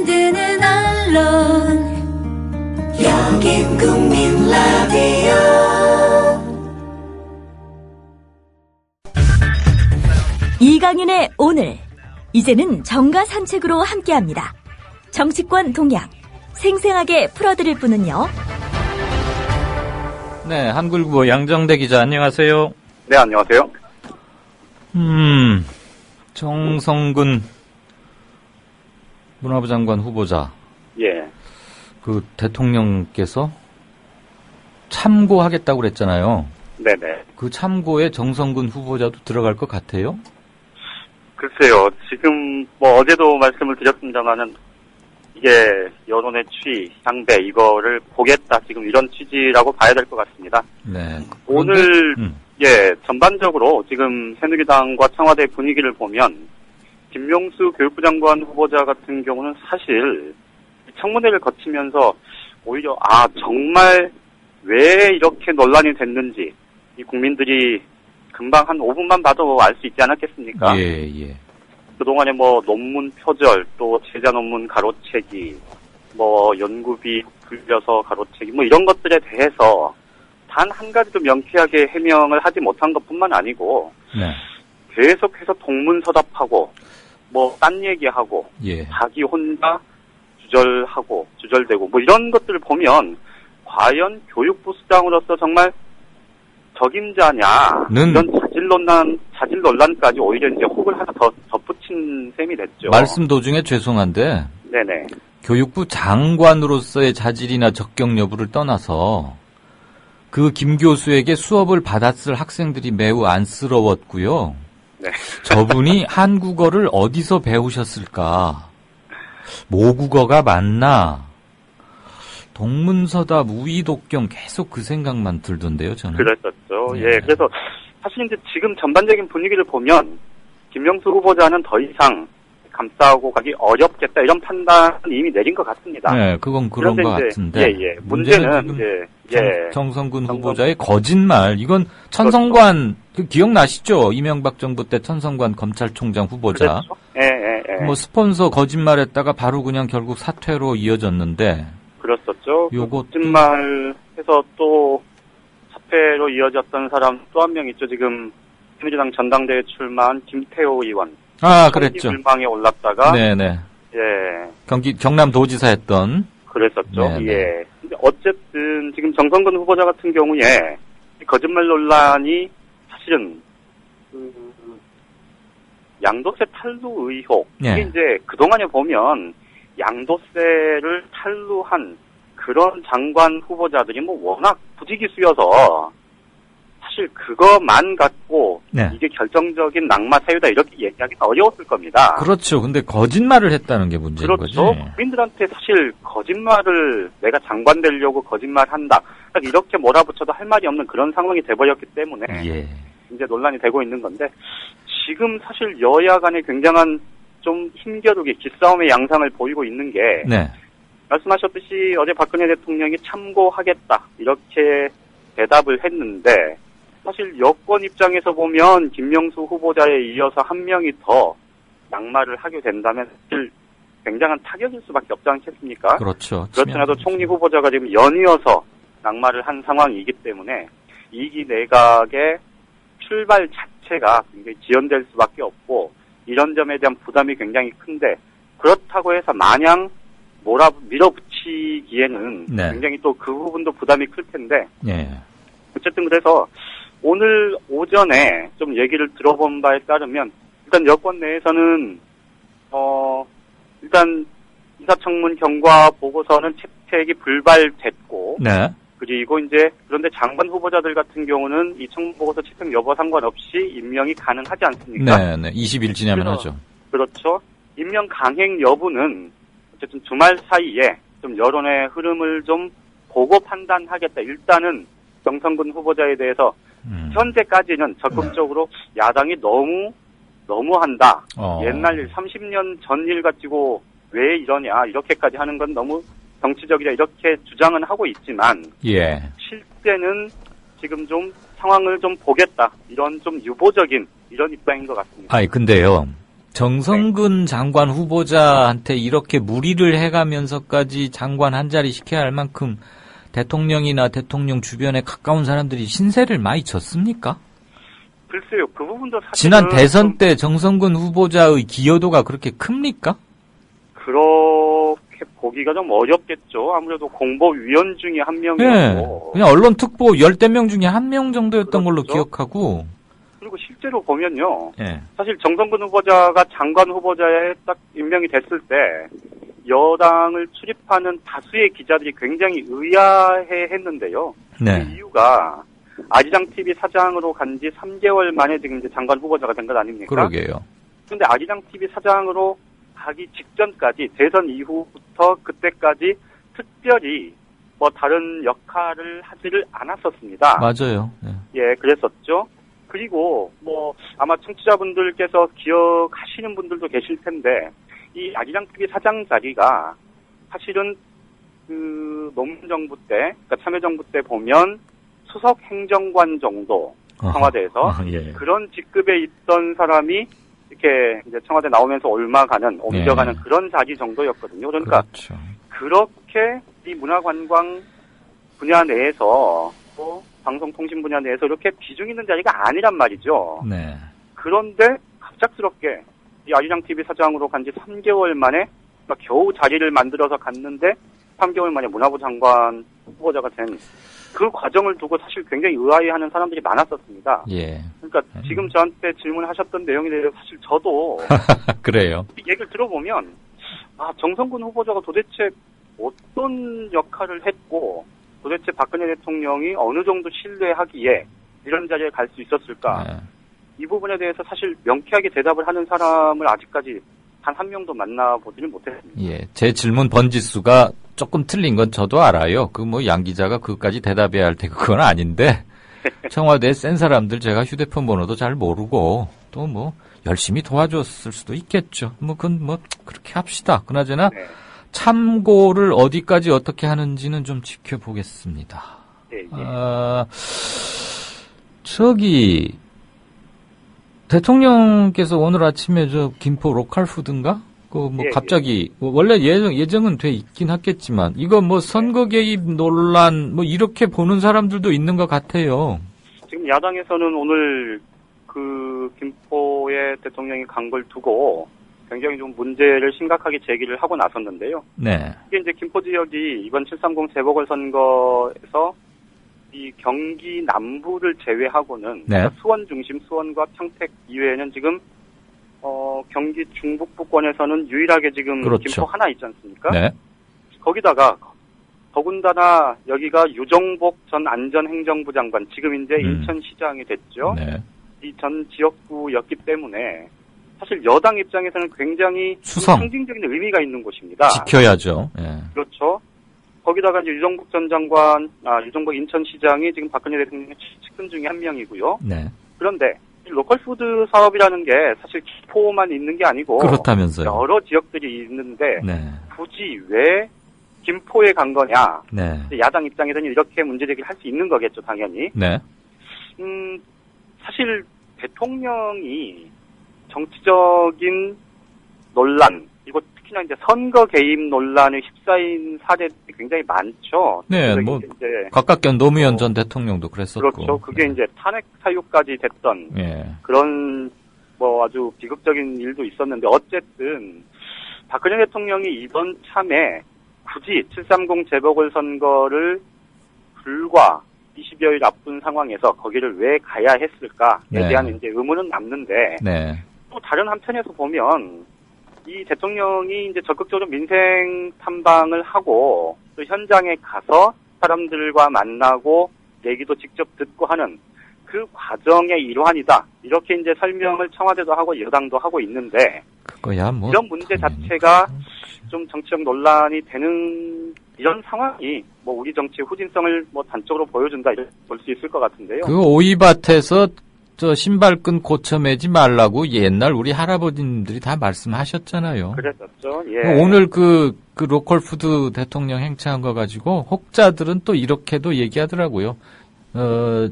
만드는 언론 여긴 국민 라디오. 이강윤의 오늘, 이제는 정가 산책으로 함께합니다. 정치권 동향 생생하게 풀어드릴 분은요. 네, 한국일보 양정대 기자 안녕하세요. 네, 안녕하세요. 정성근 문화부 장관 후보자. 예. 그 대통령께서 참고하겠다고 그랬잖아요. 네네. 그 참고에 정성근 후보자도 들어갈 것 같아요? 글쎄요, 지금 어제도 말씀을 드렸습니다만은 이게 여론의 취, 상대 이거를 보겠다 지금 이런 취지라고 봐야 될 것 같습니다. 네. 오늘 전반적으로 지금 새누리당과 청와대 분위기를 보면 김명수 교육부 장관 후보자 같은 경우는 사실 청문회를 거치면서 오히려 정말 왜 이렇게 논란이 됐는지 이 국민들이 금방 한 5분만 봐도 알 수 있지 않았겠습니까? 예. 그동안에 논문 표절, 또 제자 논문 가로채기, 연구비 불려서 가로채기, 이런 것들에 대해서 단 한 가지도 명쾌하게 해명을 하지 못한 것뿐만 아니고, 네. 계속해서 동문서답하고, 딴 얘기하고, 예. 자기 혼자 주절되고, 이런 것들을 보면, 과연 교육부 수장으로서 정말 적임자냐는 이런 자질 논란까지 오히려 이제 혹을 하나 더 덧붙인 셈이 됐죠. 말씀 도중에 죄송한데, 네네. 교육부 장관으로서의 자질이나 적격 여부를 떠나서 그 김 교수에게 수업을 받았을 학생들이 매우 안쓰러웠고요. 네. 저분이 한국어를 어디서 배우셨을까? 모국어가 맞나? 동문서답, 우이독경 계속 그 생각만 들던데요, 저는. 그랬었죠. 네. 예, 그래서 사실 이제 지금 전반적인 분위기를 보면 김명수 후보자는 더 이상 감싸고 가기 어렵겠다 이런 판단을 이미 내린 것 같습니다. 네, 그건 그런 것 같은데. 예. 문제는 이제 정성근 후보자의 거짓말. 이건 천성관 기억나시죠? 이명박 정부 때 천성관 검찰총장 후보자. 그렇죠. 예. 스폰서 거짓말했다가 바로 그냥 결국 사퇴로 이어졌는데. 그렇었죠. 요것도 거짓말해서 또 사퇴로 이어졌던 사람 또 한 명 있죠. 지금 새누리당 전당대회 출마한 김태호 의원. 그랬죠. 불망에 올랐다가 네네. 예. 경남도지사 했던. 그랬었죠. 네네. 예. 근데 어쨌든 지금 정성근 후보자 같은 경우에 거짓말 논란이 사실은 양도세 탈루 의혹. 네. 이게 이제 그동안에 보면 양도세를 탈루한 그런 장관 후보자들이 워낙 부지기수여서 사실 그것만 갖고 네. 이게 결정적인 낙마 사유다 이렇게 얘기하기는 어려웠을 겁니다. 그렇죠. 근데 거짓말을 했다는 게 문제인 그렇죠. 거지. 국민들한테 사실 거짓말을 내가 장관 되려고 거짓말한다. 딱 이렇게 몰아붙여도 할 말이 없는 그런 상황이 돼버렸기 때문에 예. 이제 논란이 되고 있는 건데 지금 사실 여야 간에 굉장한 좀 힘겨루기 기싸움의 양상을 보이고 있는 게 네. 말씀하셨듯이 어제 박근혜 대통령이 참고하겠다 이렇게 대답을 했는데 사실 여권 입장에서 보면 김명수 후보자에 이어서 한 명이 더 낙마를 하게 된다면 사실 굉장한 타격일 수밖에 없지 않겠습니까? 그렇죠. 그렇지 않아도 총리 후보자가 지금 연이어서 낙마를 한 상황이기 때문에 2기 내각의 출발 자체가 굉장히 지연될 수밖에 없고 이런 점에 대한 부담이 굉장히 큰데 그렇다고 해서 마냥 밀어붙이기에는 네. 굉장히 또 그 부분도 부담이 클 텐데 예. 어쨌든 그래서 오늘 오전에 좀 얘기를 들어본 바에 따르면 일단 여권 내에서는 일단 인사청문 경과 보고서는 채택이 불발됐고 네. 그리고 이제 그런데 장관 후보자들 같은 경우는 이 청문 보고서 채택 여부 상관없이 임명이 가능하지 않습니까? 네. 20일 지나면 하죠. 그렇죠. 임명 강행 여부는 어쨌든 주말 사이에 좀 여론의 흐름을 좀 보고 판단하겠다. 일단은 정성근 후보자에 대해서 현재까지는 적극적으로 야당이 너무한다. 옛날 일 30년 전 일 가지고 왜 이러냐 이렇게까지 하는 건 너무 정치적이라 이렇게 주장은 하고 있지만 예. 실제는 지금 좀 상황을 좀 보겠다. 이런 좀 유보적인 이런 입장인 것 같습니다. 근데요. 정성근 장관 후보자한테 이렇게 무리를 해가면서까지 장관 한 자리 시켜야 할 만큼 대통령이나 대통령 주변에 가까운 사람들이 신세를 많이 졌습니까? 글쎄요, 그 부분도 사실 지난 대선 때 정성근 후보자의 기여도가 그렇게 큽니까? 그렇게 보기가 좀 어렵겠죠. 아무래도 공보위원 중에 한 네. 명이었고. 그냥 언론 특보 10명 중에 1명 정도였던 걸로 그렇죠. 기억하고. 그리고 실제로 보면요. 예. 사실 정성근 후보자가 장관 후보자에 딱 임명이 됐을 때 여당을 출입하는 다수의 기자들이 굉장히 의아해했는데요. 네. 그 이유가 아리랑 TV 사장으로 간 지 3개월 만에 지금 이제 장관 후보자가 된 것 아닙니까? 그러게요. 근데 아리랑 TV 사장으로 가기 직전까지 대선 이후부터 그때까지 특별히 뭐 다른 역할을 하지를 않았었습니다. 맞아요. 예. 예, 그랬었죠. 그리고 뭐 아마 청취자분들께서 기억하시는 분들도 계실 텐데 이 아리랑 TV 사장 자리가 사실은 그 노무현 정부 때, 그러니까 참여정부 때 보면 수석 행정관 정도 청와대에서 예. 그런 직급에 있던 사람이 이렇게 이제 청와대 나오면서 옮겨가는 그런 자리 정도였거든요. 그러니까 그렇죠. 그렇게 이 문화관광 분야 내에서 또 방송통신 분야 내에서 이렇게 비중 있는 자리가 아니란 말이죠. 네. 그런데 갑작스럽게 이 아리랑 TV 사장으로 간 지 3개월 만에 그러니까 겨우 자리를 만들어서 갔는데 3개월 만에 문화부 장관 후보자가 된 그 과정을 두고 사실 굉장히 의아해하는 사람들이 많았었습니다. 예. 그러니까 지금 저한테 질문하셨던 내용에 대해서 사실 저도 그래요. 얘기를 들어보면 정성근 후보자가 도대체 어떤 역할을 했고 도대체 박근혜 대통령이 어느 정도 신뢰하기에 이런 자리에 갈 수 있었을까? 네. 이 부분에 대해서 사실 명쾌하게 대답을 하는 사람을 아직까지 단 한 명도 만나보지는 못했습니다. 예. 제 질문 번지수가 조금 틀린 건 저도 알아요. 그 뭐 양 기자가 그것까지 대답해야 할 테고 그건 아닌데 청와대에 센 사람들 제가 휴대폰 번호도 잘 모르고 또 뭐 열심히 도와줬을 수도 있겠죠. 뭐 그건 뭐 그렇게 합시다. 그나저나 네. 참고를 어디까지 어떻게 하는지는 좀 지켜보겠습니다. 예. 저기 대통령께서 오늘 아침에 저 김포 로컬푸드인가? 그 뭐 예, 갑자기 원래 예정은 돼 있긴 하겠지만 이거 뭐 선거 개입 논란 뭐 이렇게 보는 사람들도 있는 것 같아요. 지금 야당에서는 오늘 그 김포의 대통령이 간 걸 두고 굉장히 좀 문제를 심각하게 제기를 하고 나섰는데요. 네. 이게 이제 김포 지역이 이번 730 재보궐선거에서 이 경기 남부를 제외하고는 네. 수원 중심 수원과 평택 이외에는 지금 경기 중북부권에서는 유일하게 지금 그렇죠. 김포 하나 있지 않습니까? 네. 거기다가 더군다나 여기가 유정복 전 안전행정부 장관 지금 이제 인천시장이 됐죠. 네. 이 전 지역구였기 때문에 사실 여당 입장에서는 굉장히 수성. 상징적인 의미가 있는 곳입니다. 지켜야죠. 예. 그렇죠. 거기다가 이제 유정복 전 장관, 유정복 인천시장이 지금 박근혜 대통령의 측근 중에 한 명이고요. 네. 그런데 이 로컬푸드 사업이라는 게 사실 김포만 있는 게 아니고 그렇다면서요. 여러 지역들이 있는데 네. 굳이 왜 김포에 간 거냐? 네. 야당 입장에서는 이렇게 문제제기를 할 수 있는 거겠죠, 당연히. 네. 사실 대통령이 정치적인 논란, 그리고 특히나 이제 선거 개입 논란에 휩싸인 사례들이 굉장히 많죠. 네, 뭐 이제 가깝게 노무현 전 대통령도 그랬었고. 그렇죠. 그게 이제 탄핵 사유까지 됐던 예. 그런 뭐 아주 비극적인 일도 있었는데 어쨌든 박근혜 대통령이 이번 참에 굳이 730 재보궐선거를 불과 20여일 앞둔 상황에서 거기를 왜 가야 했을까에 네. 대한 이제 의문은 남는데 네. 또 다른 한편에서 보면 이 대통령이 이제 적극적으로 민생 탐방을 하고 또 현장에 가서 사람들과 만나고 얘기도 직접 듣고 하는 그 과정의 일환이다. 이렇게 이제 설명을 청와대도 하고 여당도 하고 있는데 그거야 뭐 이런 문제 자체가 좀 정치적 논란이 되는 이런 상황이 뭐 우리 정치의 후진성을 뭐 단적으로 보여준다 이렇게 볼 수 있을 것 같은데요. 그 오이밭에서 저 신발끈 고쳐 매지 말라고 옛날 우리 할아버지님들이 다 말씀하셨잖아요. 그랬었죠. 예. 오늘 그 로컬푸드 대통령 행차한 거 가지고 혹자들은 또 이렇게도 얘기하더라고요.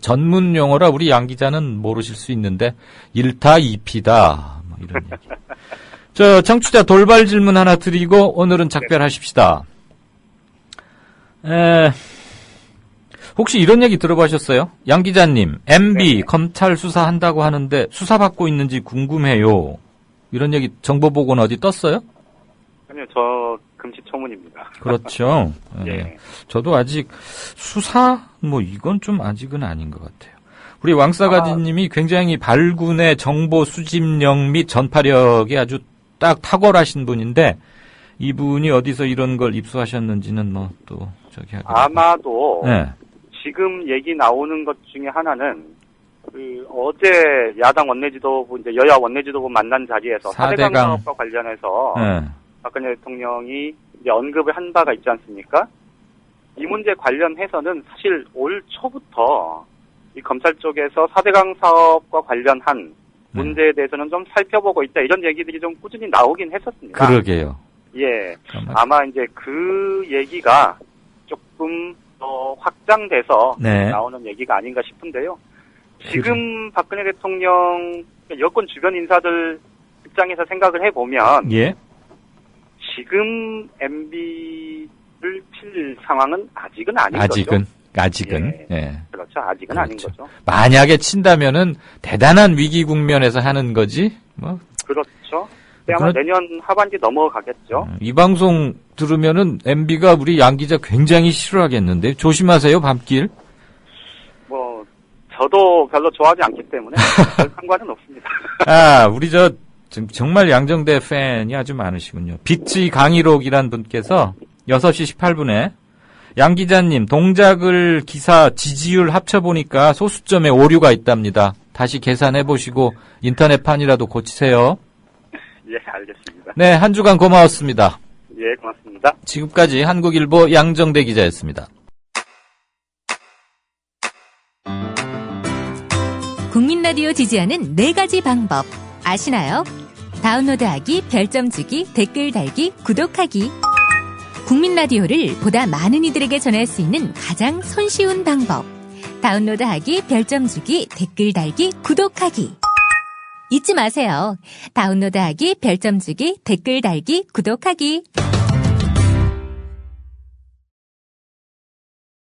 전문 용어라 우리 양 기자는 모르실 수 있는데 1타 2피다. 뭐 이런 얘기. 저 청취자 돌발 질문 하나 드리고 오늘은 작별하십시다. 혹시 이런 얘기 들어보셨어요? 양 기자님, MB 검찰 수사한다고 하는데 수사받고 있는지 궁금해요. 이런 얘기 정보 보고는 어디 떴어요? 아니요, 저 금시초문입니다. 그렇죠. 예. 저도 아직 수사 뭐 이건 좀 아직은 아닌 것 같아요. 우리 왕싸가지님이 굉장히 발군의 정보 수집력 및 전파력이 아주 딱 탁월하신 분인데 이분이 어디서 이런 걸 입수하셨는지는 뭐 또 저기 하겠습니다. 아마도 네. 지금 얘기 나오는 것 중에 하나는 어제 야당 원내지도부 이제 여야 원내지도부 만난 자리에서 4대강 사업과 관련해서 박근혜 대통령이 이제 언급을 한 바가 있지 않습니까? 이 문제 관련해서는 사실 올 초부터 이 검찰 쪽에서 4대강 사업과 관련한 문제에 대해서는 좀 살펴보고 있다 이런 얘기들이 좀 꾸준히 나오긴 했었습니다. 그러게요. 예, 아마 이제 그 얘기가 조금 더 확장돼서 나오는 얘기가 아닌가 싶은데요. 지금 박근혜 대통령 여권 주변 인사들 입장에서 생각을 해보면 지금 MB를 필 상황은 아직은 아닌 거죠. 아직은. 예. 그렇죠. 아직은 아닌 거죠. 만약에 친다면은 대단한 위기 국면에서 하는 거지. 뭐. 그렇죠. 아마 내년 하반기 넘어가겠죠. 이 방송 들으면은 MB가 우리 양 기자 굉장히 싫어하겠는데 조심하세요, 밤길. 뭐 저도 별로 좋아하지 않기 때문에 별 상관은 없습니다. 우리 정말 양정대 팬이 아주 많으시군요. 빅지 강희록이란 분께서 6시 18분에 양 기자님 동작을 기사 지지율 합쳐보니까 소수점에 오류가 있답니다. 다시 계산해보시고 인터넷판이라도 고치세요. 예, 알겠습니다. 네, 한 주간 고마웠습니다. 예, 고맙습니다. 지금까지 한국일보 양정대 기자였습니다. 국민라디오 지지하는 4가지 방법 아시나요? 다운로드하기, 별점 주기, 댓글 달기, 구독하기. 국민라디오를 보다 많은 이들에게 전할 수 있는 가장 손쉬운 방법. 다운로드하기, 별점 주기, 댓글 달기, 구독하기. 잊지 마세요. 다운로드하기, 별점 주기, 댓글 달기, 구독하기.